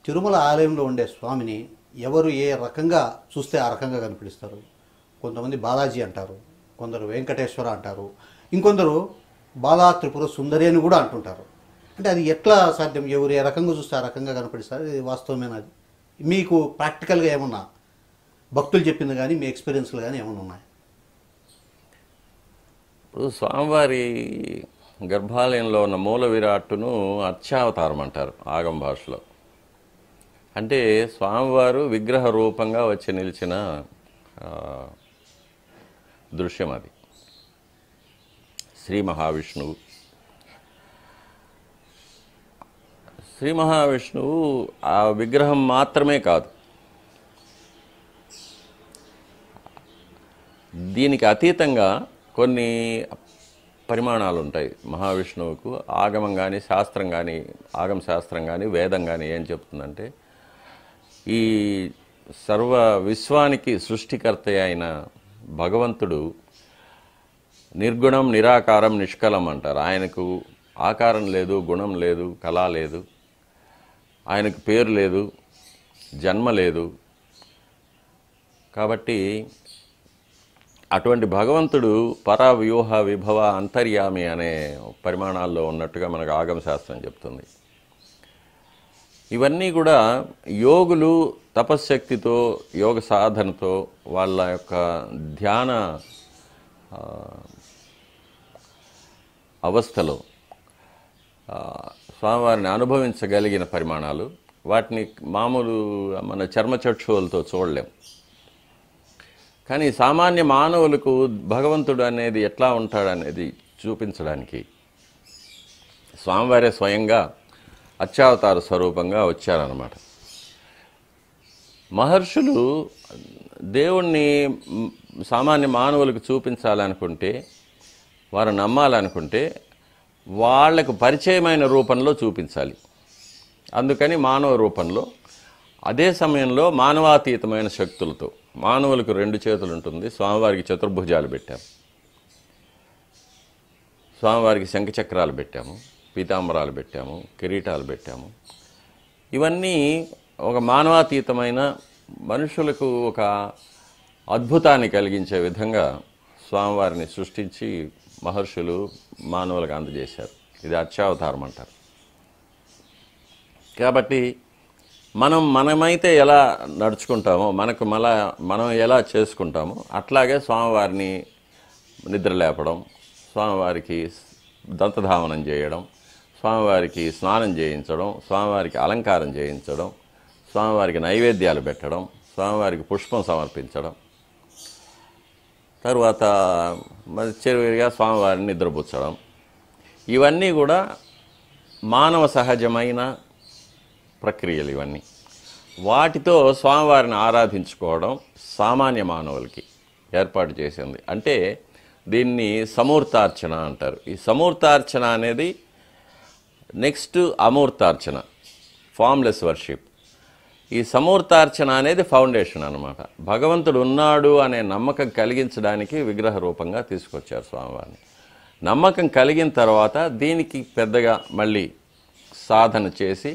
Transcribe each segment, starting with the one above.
తిరుమల ఆలయంలో ఉండే స్వామిని ఎవరు ఏ రకంగా చూస్తే ఆ రకంగా కనిపిస్తారు? కొంతమంది బాలాజీ అంటారు, కొందరు వెంకటేశ్వర అంటారు, ఇంకొందరు బాలా త్రిపుర సుందరి అని కూడా అంటుంటారు. అంటే అది ఎట్లా సాధ్యం? ఎవరు ఏ రకంగా చూస్తే ఆ రకంగా కనపడిస్తారు? ఇది వాస్తవమేనా? అది మీకు ప్రాక్టికల్గా ఏమన్నా భక్తులు చెప్పింది కానీ మీ ఎక్స్పీరియన్స్లు కానీ ఏమైనా ఉన్నాయి? ఇప్పుడు స్వామివారి గర్భాలయంలో ఉన్న మూల విరాట్టును అర్చావతారం అంటారు ఆగమ భాషలో. అంటే స్వామివారు విగ్రహ రూపంగా వచ్చి నిలిచిన ఆ, దృశ్యం అది. శ్రీ మహావిష్ణువు శ్రీ మహావిష్ణువు ఆ విగ్రహం మాత్రమే కాదు, దీనికి అతీతంగా కొన్ని పరిమాణాలు ఉంటాయి మహావిష్ణువుకు. ఆగమం కానీ శాస్త్రం కానీ, ఆగమ శాస్త్రం కానీ, వేదం కానీ ఏం చెప్తుందంటే, ఈ సర్వ విశ్వానికి సృష్టికర్త అయిన భగవంతుడు నిర్గుణం, నిరాకారం, నిష్కలం అంటారు. ఆయనకు ఆకారం లేదు, గుణం లేదు, కళ లేదు, ఆయనకు పేరు లేదు, జన్మ లేదు. కాబట్టి అటువంటి భగవంతుడు పరవ్యూహ విభవ అంతర్యామి అనే పరిమాణాల్లో ఉన్నట్టుగా మనకు ఆగమ శాస్త్రం చెప్తుంది. ఇవన్నీ కూడా యోగులు తపశ్శక్తితో, యోగ సాధనతో, వాళ్ళ యొక్క ధ్యాన అవస్థలో స్వామివారిని అనుభవించగలిగిన పరిమాణాలు. వాటిని మామూలు మన చర్మచక్షువులతో చూడలేం. కానీ సామాన్య మానవులకు భగవంతుడు అనేది ఎట్లా ఉంటాడనేది చూపించడానికి స్వామివారే స్వయంగా అర్చావతార స్వరూపంగా వచ్చారన్నమాట. మహర్షులు దేవుణ్ణి సామాన్య మానవులకు చూపించాలనుకుంటే, వారు నమ్మాలనుకుంటే వాళ్లకు పరిచయమైన రూపంలో చూపించాలి. అందుకని మానవ రూపంలో, అదే సమయంలో మానవాతీతమైన శక్తులతో. మానవులకు 2 చేతులు ఉంటుంది, స్వామివారికి చతుర్భుజాలు పెట్టాము, స్వామివారికి శంఖచక్రాలు పెట్టాము, పీతాంబరాలు పెట్టాము, కిరీటాలు పెట్టాము. ఇవన్నీ ఒక మానవాతీతమైన, మనుషులకు ఒక అద్భుతాన్ని కలిగించే విధంగా స్వామివారిని సృష్టించి మహర్షులు మానవులకు అందజేశారు. ఇది అర్చావతారం అంటారు. కాబట్టి మనమైతే ఎలా నడుచుకుంటామో, మనం ఎలా చేసుకుంటామో అట్లాగే స్వామివారిని నిద్రలేపడం, స్వామివారికి దంతధావనం చేయడం, స్వామివారికి స్నానం చేయించడం, స్వామివారికి అలంకారం చేయించడం, స్వామివారికి నైవేద్యాలు పెట్టడం, స్వామివారికి పుష్పం సమర్పించడం, తరువాత చివరిగా స్వామివారిని నిద్రపుచ్చడం. ఇవన్నీ కూడా మానవ సహజమైన ప్రక్రియలు. ఇవన్నీ వాటితో స్వామివారిని ఆరాధించుకోవడం సామాన్య మానవులకి ఏర్పాటు చేసింది. అంటే దీన్ని సమూర్తార్చన అంటారు. ఈ సమూర్తార్చన అనేది నెక్స్ట్ అమూర్తార్చన, ఫామ్లెస్ వర్షిప్. ఈ సమూర్తార్చన అనేది ఫౌండేషన్ అన్నమాట. భగవంతుడు ఉన్నాడు అనే నమ్మకం కలిగించడానికి విగ్రహ రూపంగా తీసుకొచ్చారు స్వామివారిని. నమ్మకం కలిగిన తర్వాత దీనికి పెద్దగా మళ్ళీ సాధన చేసి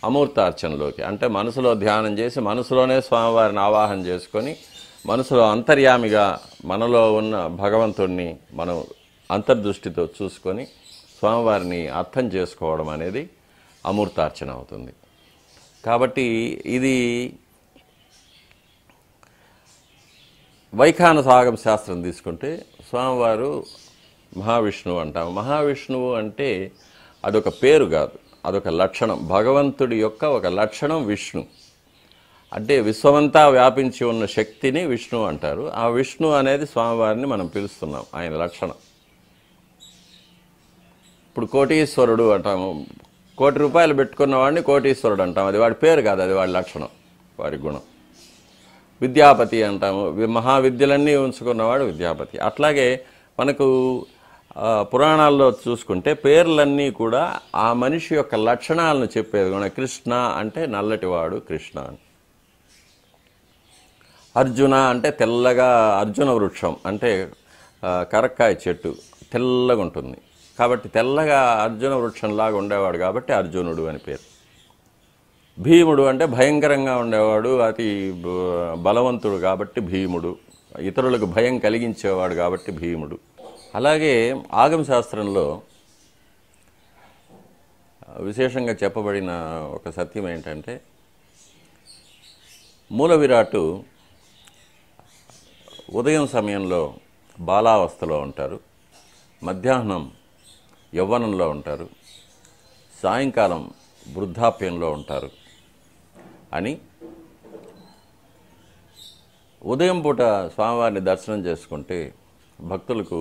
అమూర్తార్చనలోకి, అంటే మనసులో ధ్యానం చేసి మనసులోనే స్వామివారిని ఆవాహన చేసుకొని, మనసులో అంతర్యామిగా మనలో ఉన్న భగవంతుడిని మనం అంతర్దృష్టితో చూసుకొని స్వామివారిని అర్థం చేసుకోవడం అనేది అమూర్తార్చన అవుతుంది. కాబట్టి ఇది వైఖానస ఆగమ శాస్త్రం తీసుకుంటే స్వామివారు మహావిష్ణువు అంటాము. మహావిష్ణువు అంటే అదొక పేరు కాదు, అదొక లక్షణం. భగవంతుడి యొక్క ఒక లక్షణం విష్ణు. అంటే విశ్వమంతా వ్యాపించి ఉన్న శక్తిని విష్ణు అంటారు. ఆ విష్ణు అనేది స్వామివారిని మనం పిలుస్తున్నాం, ఆయన లక్షణం. ఇప్పుడు కోటీశ్వరుడు అంటాము, ₹1,00,00,000 పెట్టుకున్న వాడిని కోటీశ్వరుడు అంటాం. అది వాడి పేరు కాదు, అది వాడి లక్షణం, వాడి గుణం. విద్యాపతి అంటాము, మహావిద్యలన్నీ ఉంచుకున్నవాడు విద్యాపతి. అట్లాగే మనకు పురాణాల్లో చూసుకుంటే పేర్లన్నీ కూడా ఆ మనిషి యొక్క లక్షణాలను చెప్పేది. కృష్ణ అంటే నల్లటివాడు కృష్ణ అని. అర్జున అంటే తెల్లగా, అర్జున వృక్షం అంటే కరక్కాయ చెట్టు తెల్లగా ఉంటుంది కాబట్టి తెల్లగా అర్జున వృక్షంలాగా ఉండేవాడు కాబట్టి అర్జునుడు అని పేరు. భీముడు అంటే భయంకరంగా ఉండేవాడు, అతి బలవంతుడు కాబట్టి భీముడు, ఇతరులకు భయం కలిగించేవాడు కాబట్టి భీముడు. అలాగే ఆగమ శాస్త్రంలో విశేషంగా చెప్పబడిన ఒక సత్యం ఏంటంటే, మూల విరాట్టు ఉదయం సమయంలో బాలావస్థలో ఉంటారు, మధ్యాహ్నం యవ్వనంలో ఉంటారు, సాయంకాలం వృద్ధాప్యంలో ఉంటారు అని, ఉదయం పూట స్వామివారిని దర్శనం చేసుకుంటే భక్తులకు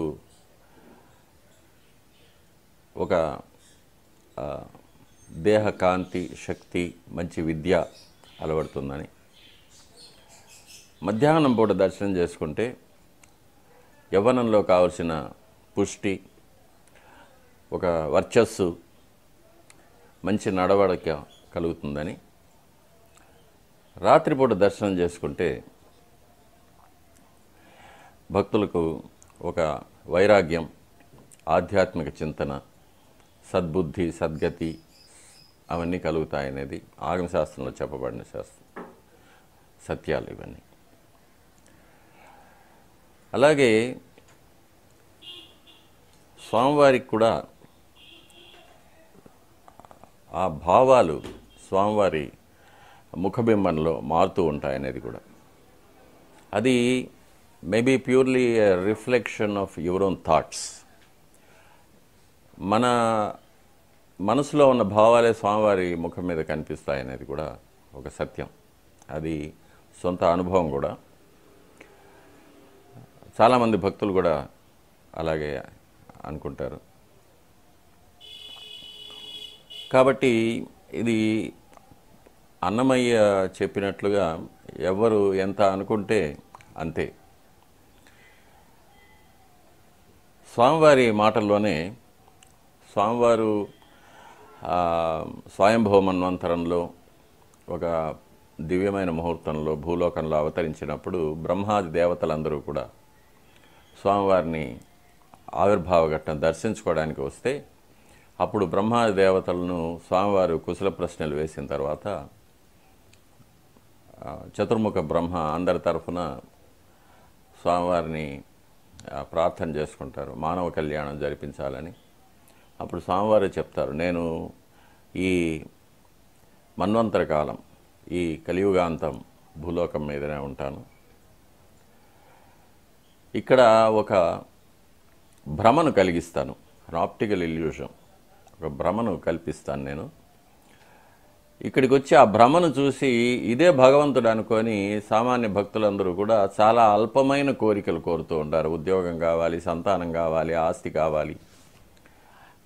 ఒక దేహ కాంతి, శక్తి, మంచి విద్య అలవడుతుందని, మధ్యాహ్నం పూట దర్శనం చేసుకుంటే యవ్వనంలో కావలసిన పుష్టి, ఒక వర్చస్సు, మంచి నడవడిక కలుగుతుందని, రాత్రిపూట దర్శనం చేసుకుంటే భక్తులకు ఒక వైరాగ్యం, ఆధ్యాత్మిక చింతన, సద్బుద్ధి, సద్గతి అవన్నీ కలుగుతాయనేది ఆగమశాస్త్రంలో చెప్పబడిన సత్యాలు ఇవన్నీ. అలాగే స్వామివారికి కూడా ఆ భావాలు స్వామివారి ముఖబింబంలో మారుతూ ఉంటాయనేది కూడా, అది maybe purely reflection of your own thoughts. మన మనసులో ఉన్న భావాలే స్వామివారి ముఖం మీద కనిపిస్తాయనేది కూడా ఒక సత్యం. అది సొంత అనుభవం కూడా. చాలామంది భక్తులు కూడా అలాగే అనుకుంటారు. కాబట్టి ఇది అన్నమయ్య చెప్పినట్లుగా ఎవరు ఎంత అనుకుంటే అంతే. స్వామివారి మాటల్లోనే స్వామివారు స్వయంభవ మన్వంతరంలో ఒక దివ్యమైన ముహూర్తంలో భూలోకంలో అవతరించినప్పుడు బ్రహ్మాది దేవతలందరూ కూడా స్వామివారిని ఆవిర్భావ ఘట్టం దర్శించుకోవడానికి వస్తే, అప్పుడు బ్రహ్మాది దేవతలను స్వామివారు కుశల ప్రశ్నలు వేసిన తర్వాత చతుర్ముఖ బ్రహ్మ అందరి తరఫున స్వామివారిని ప్రార్థన చేసుకుంటారు, మానవ కళ్యాణం జరిపించాలని. అప్పుడు స్వామివారు చెప్తారు, నేను ఈ మన్వంతర కాలం, ఈ కలియుగాంతం భూలోకం మీదనే ఉంటాను. ఇక్కడ ఒక భ్రమను కలిగిస్తాను, ఆప్టికల్ ఇల్యూషన్, ఒక భ్రమను కల్పిస్తాను నేను. ఇక్కడికి వచ్చి ఆ భ్రమను చూసి ఇదే భగవంతుడు అనుకొని సామాన్య భక్తులందరూ కూడా చాలా అల్పమైన కోరికలు కోరుతూ ఉంటారు. ఉద్యోగం కావాలి, సంతానం కావాలి, ఆస్తి కావాలి,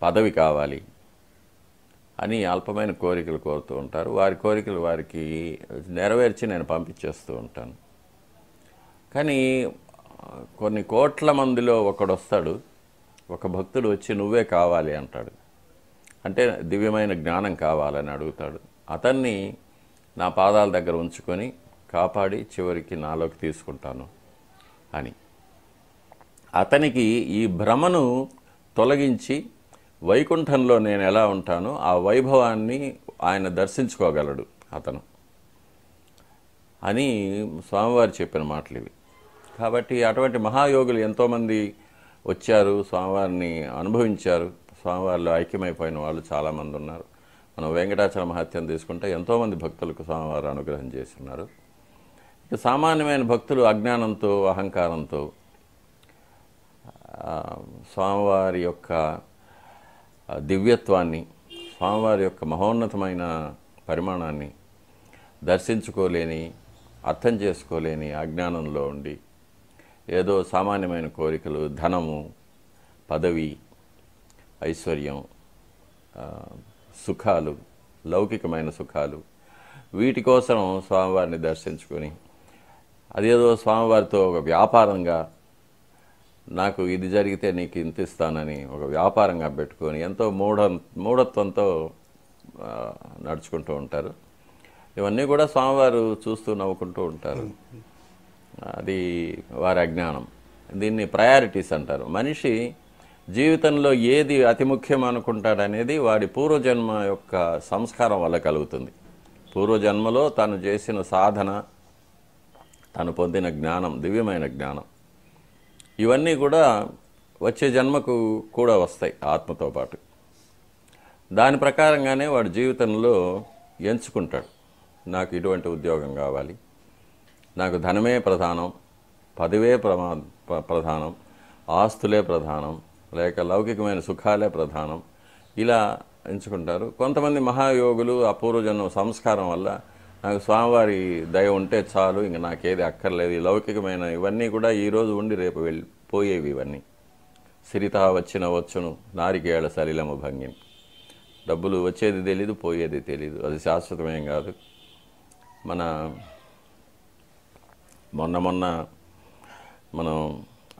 పదవి కావాలి అని అల్పమైన కోరికలు కోరుతూ ఉంటారు. వారి కోరికలు వారికి నెరవేర్చి నేను పంపించేస్తూ ఉంటాను. కానీ కొన్ని కోట్ల మందిలో ఒకడొస్తాడు, ఒక భక్తుడు వచ్చి నువ్వే కావాలి అంటాడు. అంటే దివ్యమైన జ్ఞానం కావాలని అడుగుతాడు. అతన్ని నా పాదాల దగ్గర ఉంచుకొని కాపాడి చివరికి నాలోకి తీసుకుంటాను అని. అతనికి ఈ భ్రమను తొలగించి వైకుంఠంలో నేను ఎలా ఉంటానో ఆ వైభవాన్ని ఆయన దర్శించుకోగలడు అతను అని స్వామివారు చెప్పిన మాటలు ఇవి. కాబట్టి అటువంటి మహాయోగులు ఎంతోమంది వచ్చారు, స్వామివారిని అనుభవించారు, స్వామివారిలో ఐక్యమైపోయిన వాళ్ళు చాలామంది ఉన్నారు. మనం వెంకటాచల మహత్యం తీసుకుంటే ఎంతోమంది భక్తులకు స్వామివారు అనుగ్రహం చేస్తున్నారు. ఇక సామాన్యమైన భక్తులు అజ్ఞానంతో, అహంకారంతో స్వామివారి యొక్క దివ్యత్వాన్ని, స్వామివారి యొక్క మహోన్నతమైన పరిమాణాన్ని దర్శించుకోలేని, అర్థం చేసుకోలేని అజ్ఞానంలో ఉండి ఏదో సామాన్యమైన కోరికలు, ధనము, పదవి, ఐశ్వర్యం, సుఖాలు, లౌకికమైన సుఖాలు, వీటి కోసం స్వామివారిని దర్శించుకొని అదేదో స్వామివారితో ఒక వ్యాపారంగా, నాకు ఇది జరిగితే నీకు ఇంత ఇస్తానని ఒక వ్యాపారంగా పెట్టుకొని ఎంతో మూఢత్వంతో నడుచుకుంటూ ఉంటారు. ఇవన్నీ కూడా స్వామివారు చూస్తూ నవ్వుకుంటూ ఉంటారు. అది వారి అజ్ఞానం. దీన్ని ప్రయారిటీస్ అంటారు. మనిషి జీవితంలో ఏది అతి ముఖ్యం అనుకుంటాడనేది వాడి పూర్వజన్మ యొక్క సంస్కారం వల్ల కలుగుతుంది. పూర్వజన్మలో తను చేసిన సాధన, తను పొందిన జ్ఞానం, దివ్యమైన జ్ఞానం, ఇవన్నీ కూడా వచ్చే జన్మకు కూడా వస్తాయి ఆత్మతో పాటు. దాని ప్రకారంగానే వాడు జీవితంలో ఎంచుకుంటాడు. నాకు ఇటువంటి ఉద్యోగం కావాలి, నాకు ధనమే ప్రధానం, పదవే ప్రధానం, ఆస్తులే ప్రధానం, లేక లౌకికమైన సుఖాలే ప్రధానం, ఇలా ఎంచుకుంటారు. కొంతమంది మహాయోగులు ఆ పూర్వజన్మ సంస్కారం వల్ల నాకు స్వామివారి దయ ఉంటే చాలు, ఇంక నాకేది అక్కర్లేదు, ఈ లౌకికమైన ఇవన్నీ కూడా ఈరోజు ఉండి రేపు పోయేవి. ఇవన్నీ సిరితా వచ్చిన వచ్చును నారికేళ సలిలము భంగిని. డబ్బులు వచ్చేది తెలీదు, పోయేది తెలీదు, అది శాశ్వతమేం కాదు. మొన్న మనం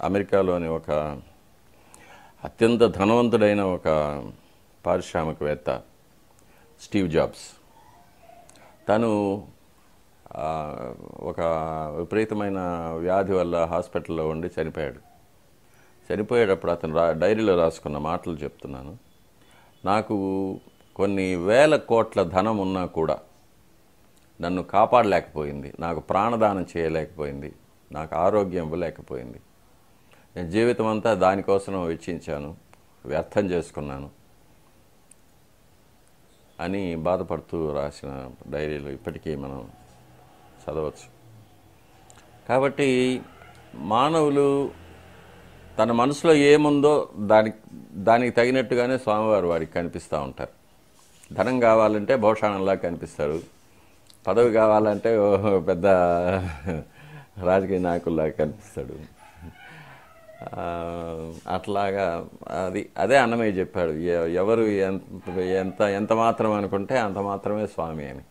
అమెరికాలోని ఒక అత్యంత ధనవంతుడైన ఒక పారిశ్రామికవేత్త స్టీవ్ జాబ్స్, తను ఒక విపరీతమైన వ్యాధి వల్ల హాస్పిటల్లో ఉండి చనిపోయాడు. చనిపోయేటప్పుడు అతను డైరీలో రాసుకున్న మాటలు చెప్తున్నాను. నాకు కొన్ని వేల కోట్ల ధనం ఉన్నా కూడా నన్ను కాపాడలేకపోయింది, నాకు ప్రాణదానం చేయలేకపోయింది, నాకు ఆరోగ్యం ఇవ్వలేకపోయింది. నేను జీవితం అంతా దానికోసం వెచ్చించాను, వ్యర్థం చేసుకున్నాను అని బాధపడుతూ రాసిన డైరీలో ఇప్పటికీ మనం చదవచ్చు. కాబట్టి మానవులు తన మనసులో ఏముందో దానికి తగినట్టుగానే స్వామివారు వారికి కనిపిస్తూ ఉంటారు. ధనం కావాలంటే భూషాణంలా కనిపిస్తారు, పదవి కావాలంటే పెద్ద రాజకీయ నాయకుల్లాగా కనిపిస్తాడు. అట్లాగా అదే అన్నమయ్య చెప్పాడు, ఎవరు ఎంత మాత్రం అనుకుంటే అంత మాత్రమే స్వామి అని.